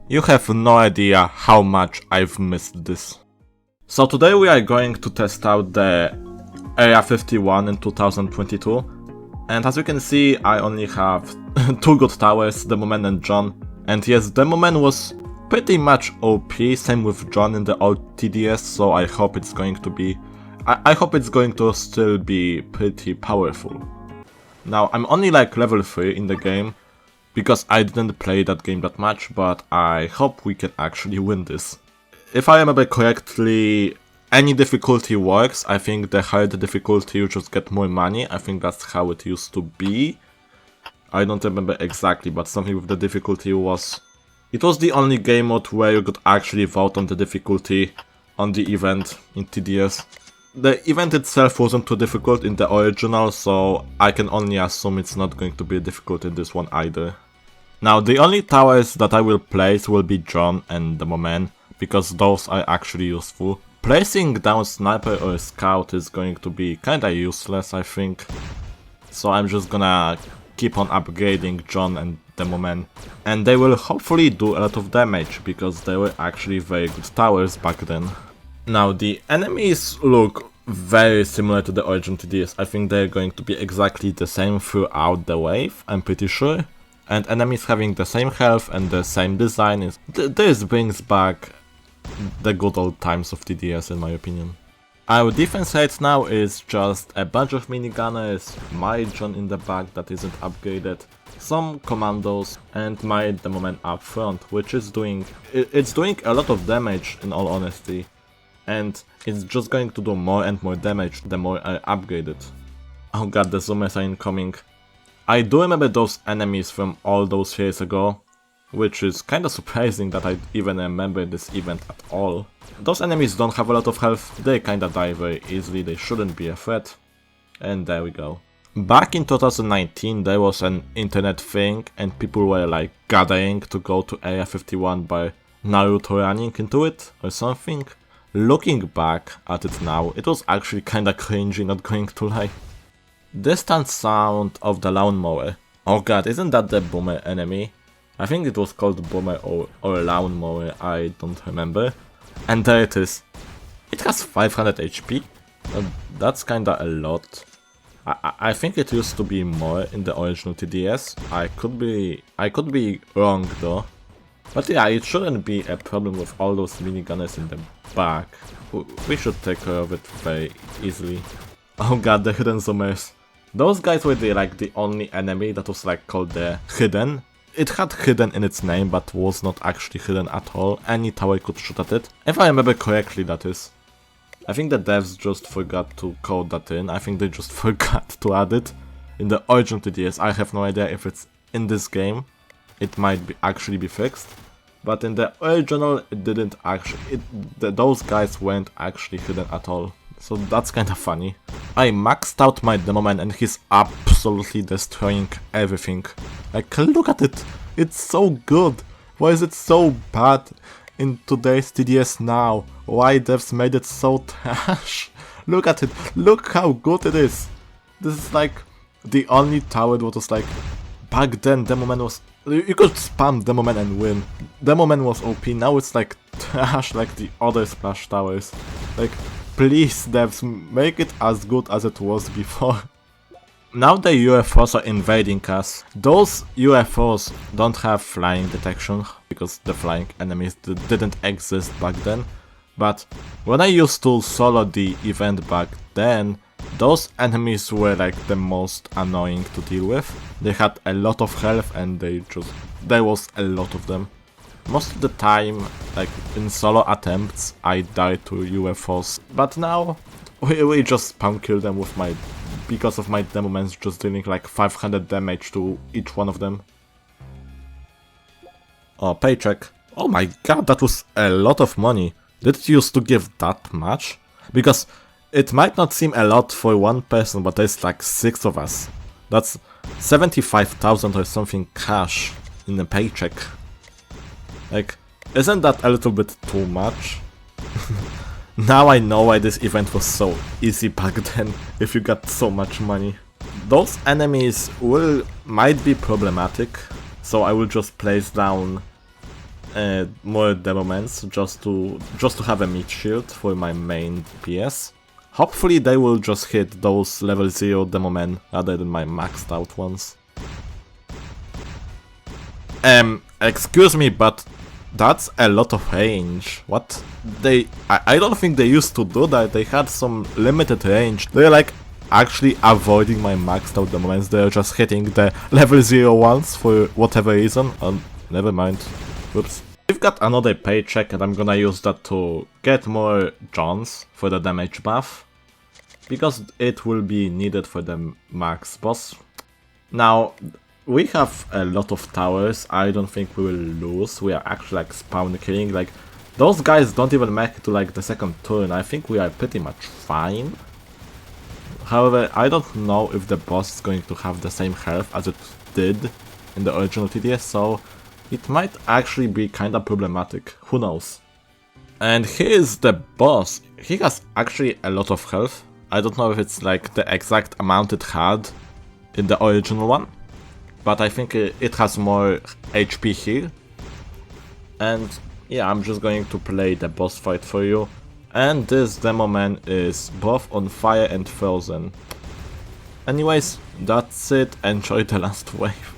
You have no idea how much I've missed this. So today we are going to test out the Area 51 in 2022, and as you can see I only have 2 good towers, Demoman and John, and yes, Demoman was pretty much OP, same with John in the old TDS, so I hope it's going to be... I hope it's going to still be pretty powerful. Now I'm only like level 3 in the game, because I didn't play that game that much, but I hope we can actually win this. If I remember correctly, any difficulty works. I think the higher the difficulty you just get more money. I think that's how it used to be. I don't remember exactly, but something with the difficulty was... It was the only game mode where you could actually vote on the difficulty on the event in TDS. The event itself wasn't too difficult in the original, so I can only assume it's not going to be difficult in this one either. Now the only towers that I will place will be John and Demoman, because those are actually useful. Placing down Sniper or Scout is going to be kinda useless, I think. So I'm just gonna keep on upgrading John and Demoman. And they will hopefully do a lot of damage, because they were actually very good towers back then. Now the enemies look very similar to the original TDS. I think they're going to be exactly the same throughout the wave, I'm pretty sure. And enemies having the same health and the same design is... This brings back the good old times of TDS in my opinion. Our defense right now is just a bunch of minigunners, my John in the back that isn't upgraded, some commandos, and my Demoman up front, which is doing... It's doing a lot of damage in all honesty. And it's just going to do more and more damage the more I upgrade it. Oh god, the zoomers are incoming. I do remember those enemies from all those years ago, which is kinda surprising that I even remember this event at all. Those enemies don't have a lot of health, they kinda die very easily, they shouldn't be a threat. And there we go. Back in 2019 there was an internet thing and people were like gathering to go to Area 51 by Naruto running into it or something. Looking back at it now, it was actually kinda cringy, not going to lie. Distant sound of the lawnmower. Oh god, isn't that the boomer enemy? I think it was called boomer or lawnmower, I don't remember. And there it is. It has 500 HP. That's kinda a lot. I think it used to be more in the original TDS. I could be wrong though. But yeah, it shouldn't be a problem with all those minigunners in the back. We should take care of it very easily. Oh god, the hidden zoomers. Those guys were the only enemy that was like called the hidden. It had hidden in its name, but was not actually hidden at all. Any tower could shoot at it. If I remember correctly, that is. I think the devs just forgot to code that in. I think they just forgot to add it. In the original TDS, I have no idea if it's in this game. It might actually be fixed. But in the original, it didn't actually... those guys weren't actually hidden at all. So that's kinda funny. I maxed out my Demoman and he's absolutely destroying everything. Like, look at it! It's so good! Why is it so bad in today's TDS now? Why devs made it so trash? Look at it! Look how good it is! This is like the only tower that was like... Back then, Demoman was... You could spam Demoman and win. Demoman was OP, now it's like trash like the other splash towers. Like... Please devs, make it as good as it was before. Now the UFOs are invading us. Those UFOs don't have flying detection, because the flying enemies didn't exist back then. But when I used to solo the event back then, those enemies were like the most annoying to deal with. They had a lot of health and there was a lot of them. Most of the time, like in solo attempts, I died to UFOs, but now we just spam kill them with because of my Demomans just dealing like 500 damage to each one of them. Oh, paycheck. Oh my god, that was a lot of money. Did it used to give that much? Because it might not seem a lot for one person, but there's like 6 of us. That's 75,000 or something cash in a paycheck. Like, isn't that a little bit too much? Now I know why this event was so easy back then, if you got so much money. Those enemies might be problematic, so I will just place down more demo mans just to have a meat shield for my main DPS. Hopefully they will just hit those level 0 demo men rather than my maxed out ones. Excuse me, but that's a lot of range. What? I don't think they used to do that. They had some limited range. They're like actually avoiding my maxed out demo mans. They're just hitting the level 0 ones for whatever reason. Never mind. Whoops. We've got another paycheck and I'm gonna use that to get more Johns for the damage buff, because it will be needed for the max boss. Now, we have a lot of towers. I don't think we will lose. We are actually like spawn killing. Like, those guys don't even make it to like the second turn. I think we are pretty much fine. However, I don't know if the boss is going to have the same health as it did in the original TDS, so it might actually be kinda problematic. Who knows? And here's the boss. He has actually a lot of health. I don't know if it's like the exact amount it had in the original one, but I think it has more HP here. And yeah, I'm just going to play the boss fight for you. And this demo man is both on fire and frozen. Anyways, that's it. Enjoy the last wave.